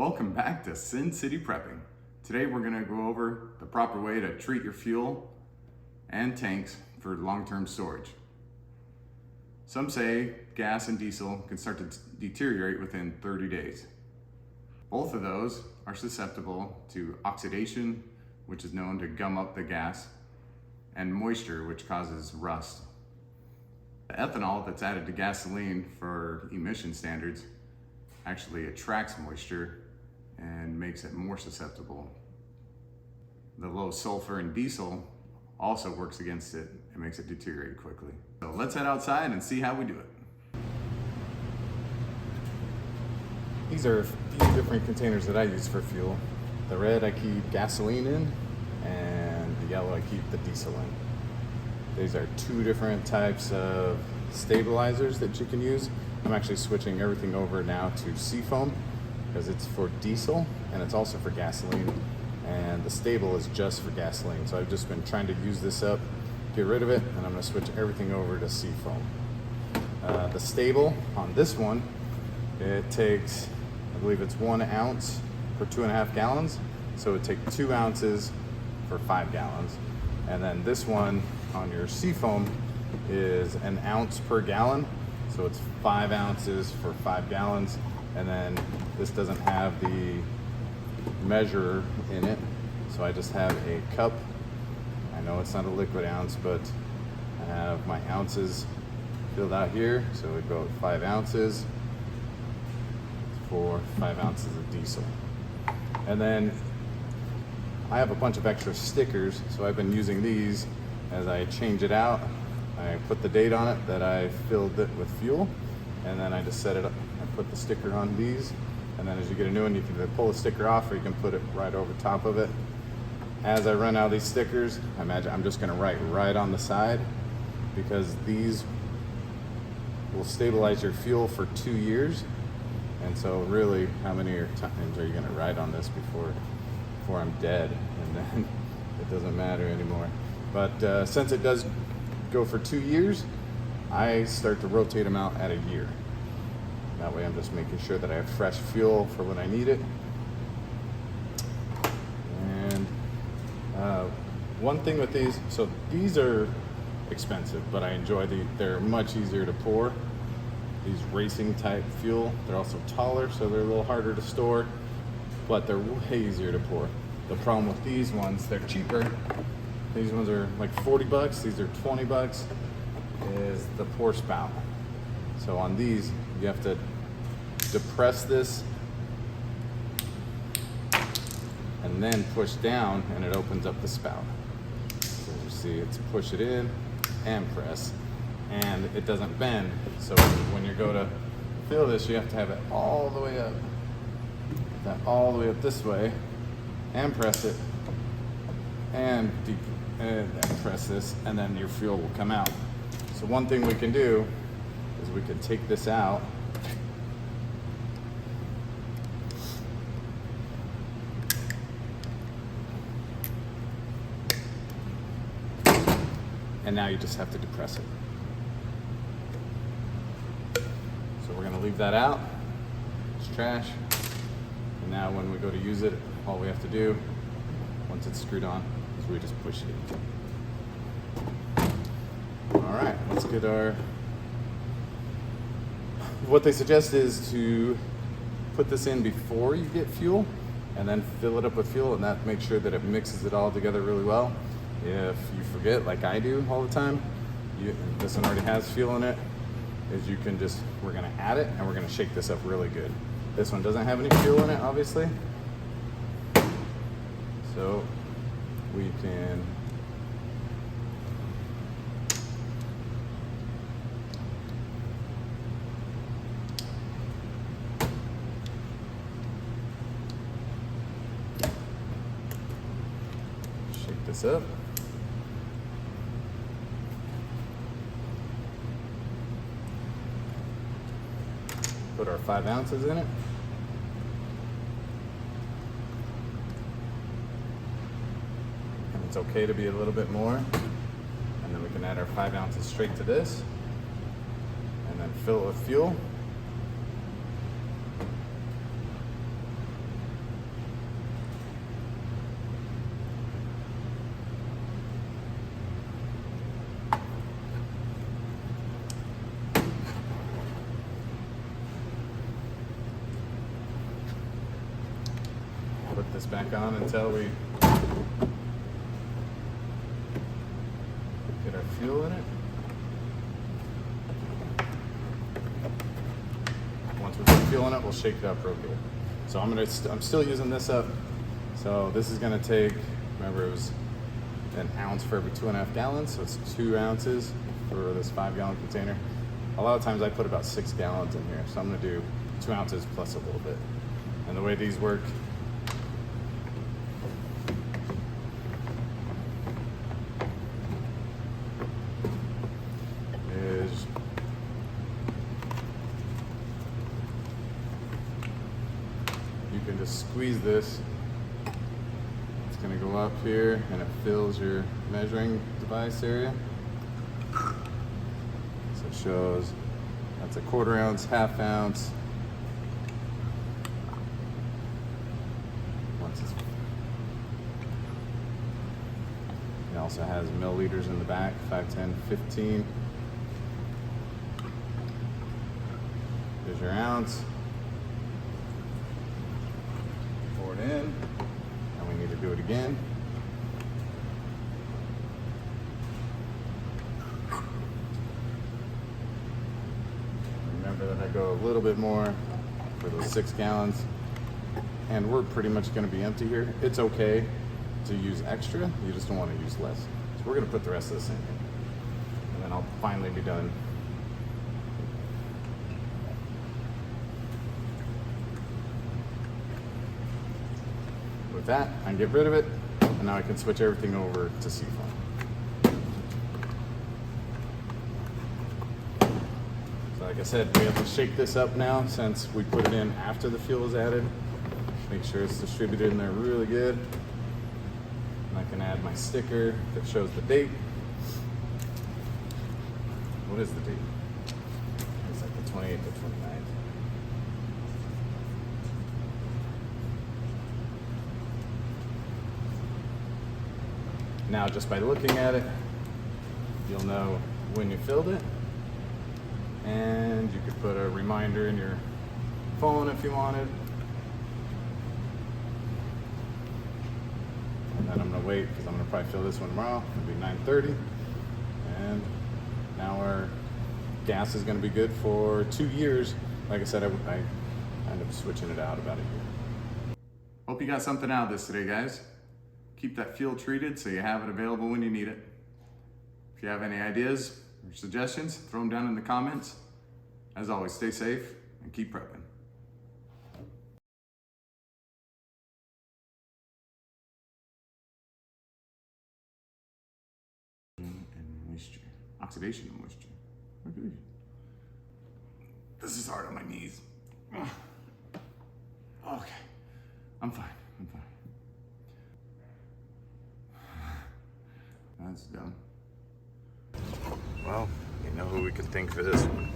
Welcome back to Sin City Prepping. Today we're going to go over the proper way to treat your fuel and tanks for long-term storage. Some say gas and diesel can start to deteriorate within 30 days. Both of those are susceptible to oxidation, which is known to gum up the gas, and moisture, which causes rust. The ethanol that's added to gasoline for emission standards actually attracts moisture and makes it more susceptible. The low sulfur in diesel also works against it and makes it deteriorate quickly. So let's head outside and see how we do it. These are a few different containers that I use for fuel. The red I keep gasoline in, and the yellow I keep the diesel in. These are two different types of stabilizers that you can use. I'm actually switching everything over now to Seafoam because it's for diesel and it's also for gasoline, and the stable is just for gasoline. So I've just been trying to use this up, get rid of it, and I'm going to switch everything over to Seafoam. The stable on this one, it takes, I believe it's 1 ounce for 2.5 gallons. So it would take 2 ounces for 5 gallons. And then this one on your Seafoam is 1 ounce per gallon. So it's 5 ounces for 5 gallons. And then this doesn't have the measure in it. So I just have a cup. I know it's not a liquid ounce, but I have my ounces filled out here. So we go with 5 ounces for 5 ounces of diesel. And then I have a bunch of extra stickers, so I've been using these as I change it out. I put the date on it that I filled it with fuel, and then I just set it up. I put the sticker on these, and then as you get a new one, you can either pull the sticker off or you can put it right over top of it. As I run out of these stickers, I imagine I'm just gonna write right on the side, because these will stabilize your fuel for 2 years. And so really, how many times are you gonna write on this before I'm dead? And then it doesn't matter anymore. But since it does go for 2 years, I start to rotate them out at a year. That way I'm just making sure that I have fresh fuel for when I need it. And one thing with these, so these are expensive, but I enjoy they're much easier to pour. These racing type fuel, they're also taller, so they're a little harder to store, but they're way easier to pour. The problem with these ones, they're cheaper. These ones are like 40 bucks, these are 20 bucks, is the pour spout. So on these, you have to depress this and then push down, and it opens up the spout. So you see, it's push it in and press, and it doesn't bend. So when you go to fill this, you have to have it all the way up, all the way up this way, and press it, and press this, and then your fuel will come out. So one thing we can do is we can take this out, and now you just have to depress it. So we're gonna leave that out, it's trash. And now when we go to use it, all we have to do, once it's screwed on, is we just push it in. All right, let's get our, what they suggest is to put this in before you get fuel and then fill it up with fuel, and that makes sure that it mixes it all together really well. If you forget, like I do all the time, this one already has fuel in it, is you can just, we're gonna add it and we're gonna shake this up really good. This one doesn't have any fuel in it, obviously. So we can shake this up. Put our 5 ounces in it. And it's okay to be a little bit more. And then we can add our 5 ounces straight to this. And then fill it with fuel. this back on until we get our fuel in it. Once we put fuel in it, we'll shake it up real good. So I'm still using this up. So this is gonna take, remember it was an ounce for every 2.5 gallons. So it's 2 ounces for this 5-gallon container. A lot of times I put about 6 gallons in here. So I'm gonna do 2 ounces plus a little bit. And the way these work, is you can just squeeze this. It's gonna go up here and it fills your measuring device area. So it shows that's a 1/4 ounce, 1/2 ounce. It also has milliliters in the back, 5, 10, 15. There's your ounce. Pour it in, and we need to do it again. Remember that I go a little bit more for those 6 gallons. And we're pretty much gonna be empty here. It's okay to use extra, you just don't wanna use less. So we're gonna put the rest of this in here. And then I'll finally be done. With that, I can get rid of it, and now I can switch everything over to Seafoam. So like I said, we have to shake this up now since we put it in after the fuel is added. Make sure it's distributed in there really good. And I can add my sticker that shows the date. What is the date? It's like the 28th or 29th. Now, just by looking at it, you'll know when you filled it. And you could put a reminder in your phone if you wanted. And then I'm gonna wait because I'm gonna probably fill this one tomorrow. It'll be 9:30. And now our gas is gonna be good for 2 years. Like I said, I end up switching it out about a year. Hope you got something out of this today, guys. Keep that fuel treated so you have it available when you need it. If you have any ideas or suggestions, throw them down in the comments. As always, stay safe and keep prepping. And moisture, oxidation and moisture. Okay. This is hard on my knees. Okay, I'm fine. That's done. Well, you know who we can thank for this one.